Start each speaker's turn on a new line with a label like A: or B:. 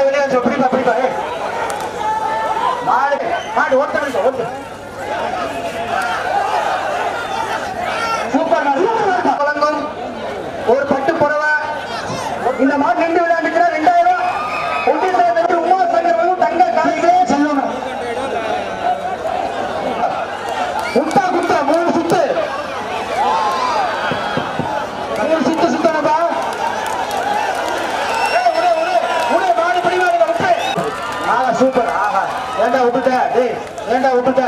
A: விளையாடு பிடிப்பா பிடிப்பா மாடு மாடு ஓட்டு ஓட்டு சூப்பர் வழங்கும் ஒரு பட்டு புடவை இந்த மாடு நின்று விளையாண்டுக்கிற 2000 உமா சங்கரும் தங்க காலையிலே சொல்லணும் முட்டா குத்தா 3 சுத்து சுத்தனப்பா மாடு பிடிவாங்க விட்டு ஆஹா சூப்பர் ஆஹா ஏண்டா விட்டுட்ட டேய் ஏண்டா விட்டுட்ட